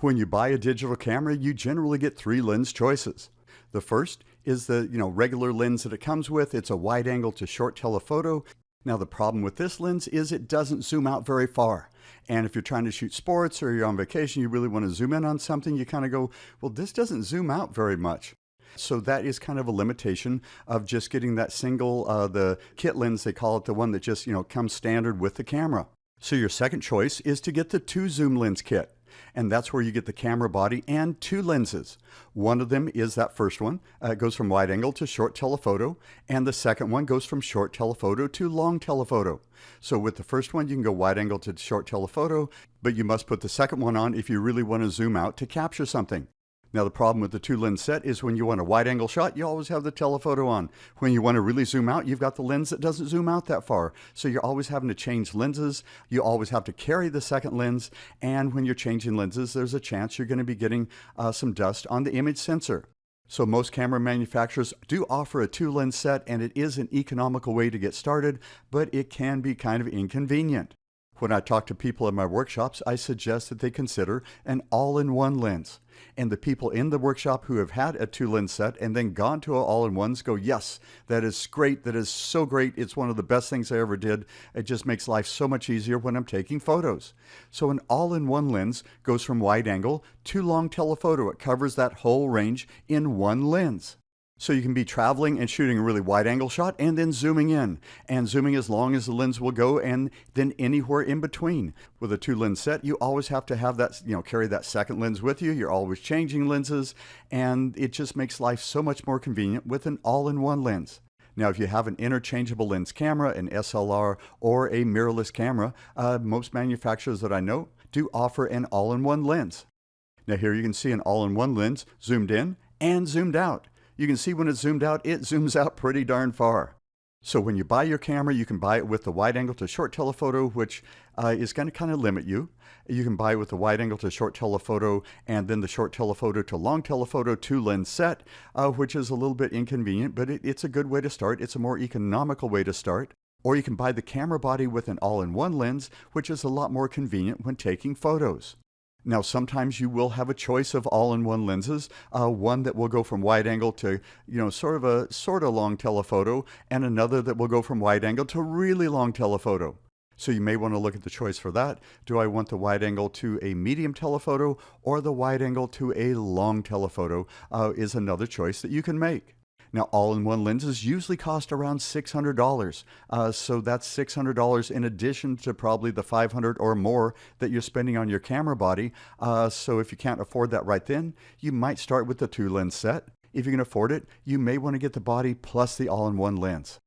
When you buy a digital camera, you generally get three lens choices. The first is the regular lens that it comes with. It's a wide angle to short telephoto. Now the problem with this lens is it doesn't zoom out very far. And if you're trying to shoot sports or you're on vacation, you really want to zoom in on something, you kind of go, well, this doesn't zoom out very much. So that is kind of a limitation of just getting that single, the kit lens, they call it, the one that just, comes standard with the camera. So your second choice is to get the 2-zoom lens kit. And that's where you get the camera body and two lenses. One of them is that first one. It goes from wide angle to short telephoto. And the second one goes from short telephoto to long telephoto. So with the first one, you can go wide angle to short telephoto, but you must put the second one on if you really want to zoom out to capture something. Now the problem with the 2-lens set is when you want a wide angle shot, you always have the telephoto on. When you want to really zoom out, you've got the lens that doesn't zoom out that far. So you're always having to change lenses. You always have to carry the second lens. And when you're changing lenses, there's a chance you're going to be getting some dust on the image sensor. So most camera manufacturers do offer a 2-lens set, and it is an economical way to get started, but it can be kind of inconvenient. When I talk to people in my workshops, I suggest that they consider an all-in-one lens. And the people in the workshop who have had a 2-lens set and then gone to an all-in-ones go, yes, that is great. That is so great. It's one of the best things I ever did. It just makes life so much easier when I'm taking photos. So an all-in-one lens goes from wide angle to long telephoto. It covers that whole range in one lens. So you can be traveling and shooting a really wide angle shot and then zooming in and zooming as long as the lens will go and then anywhere in between. With a 2-lens set, you always have to have that, carry that second lens with you. You're always changing lenses, and it just makes life so much more convenient with an all-in-one lens. Now, if you have an interchangeable lens camera, an SLR, or a mirrorless camera, most manufacturers that I know do offer an all-in-one lens. Now here you can see an all-in-one lens zoomed in and zoomed out. You can see when it's zoomed out, it zooms out pretty darn far. So when you buy your camera, you can buy it with the wide angle to short telephoto, which is going to kind of limit you. You can buy it with the wide angle to short telephoto and then the short telephoto to long telephoto 2-lens set, which is a little bit inconvenient, but it's a good way to start. It's a more economical way to start. Or you can buy the camera body with an all-in-one lens, which is a lot more convenient when taking photos. Now, sometimes you will have a choice of all-in-one lenses, one that will go from wide angle to, sort of long telephoto, and another that will go from wide angle to really long telephoto. So you may want to look at the choice for that. Do I want the wide angle to a medium telephoto or the wide angle to a long telephoto is another choice that you can make. Now, all-in-one lenses usually cost around $600. So that's $600 in addition to probably the $500 or more that you're spending on your camera body. So if you can't afford that right then, you might start with the 2-lens set. If you can afford it, you may want to get the body plus the all-in-one lens.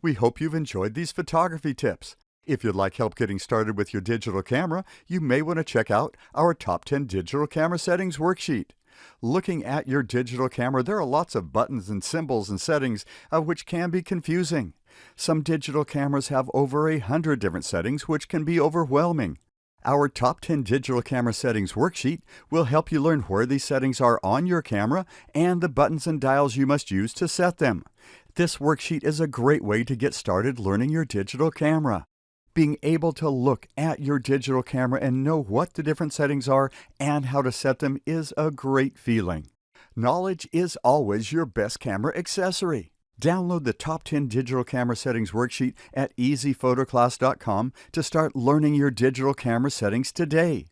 We hope you've enjoyed these photography tips. If you'd like help getting started with your digital camera, you may want to check out our Top 10 Digital Camera Settings worksheet. Looking at your digital camera, there are lots of buttons and symbols and settings which can be confusing. Some digital cameras have over 100 different settings, which can be overwhelming. Our Top 10 Digital Camera Settings worksheet will help you learn where these settings are on your camera and the buttons and dials you must use to set them. This worksheet is a great way to get started learning your digital camera. Being able to look at your digital camera and know what the different settings are and how to set them is a great feeling. Knowledge is always your best camera accessory. Download the Top 10 Digital Camera Settings worksheet at easyphotoclass.com to start learning your digital camera settings today.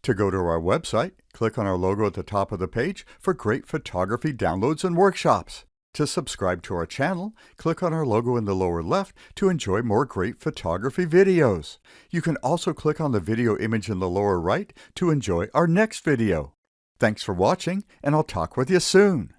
To go to our website, click on our logo at the top of the page for great photography downloads and workshops. To subscribe to our channel, click on our logo in the lower left to enjoy more great photography videos. You can also click on the video image in the lower right to enjoy our next video. Thanks for watching, and I'll talk with you soon.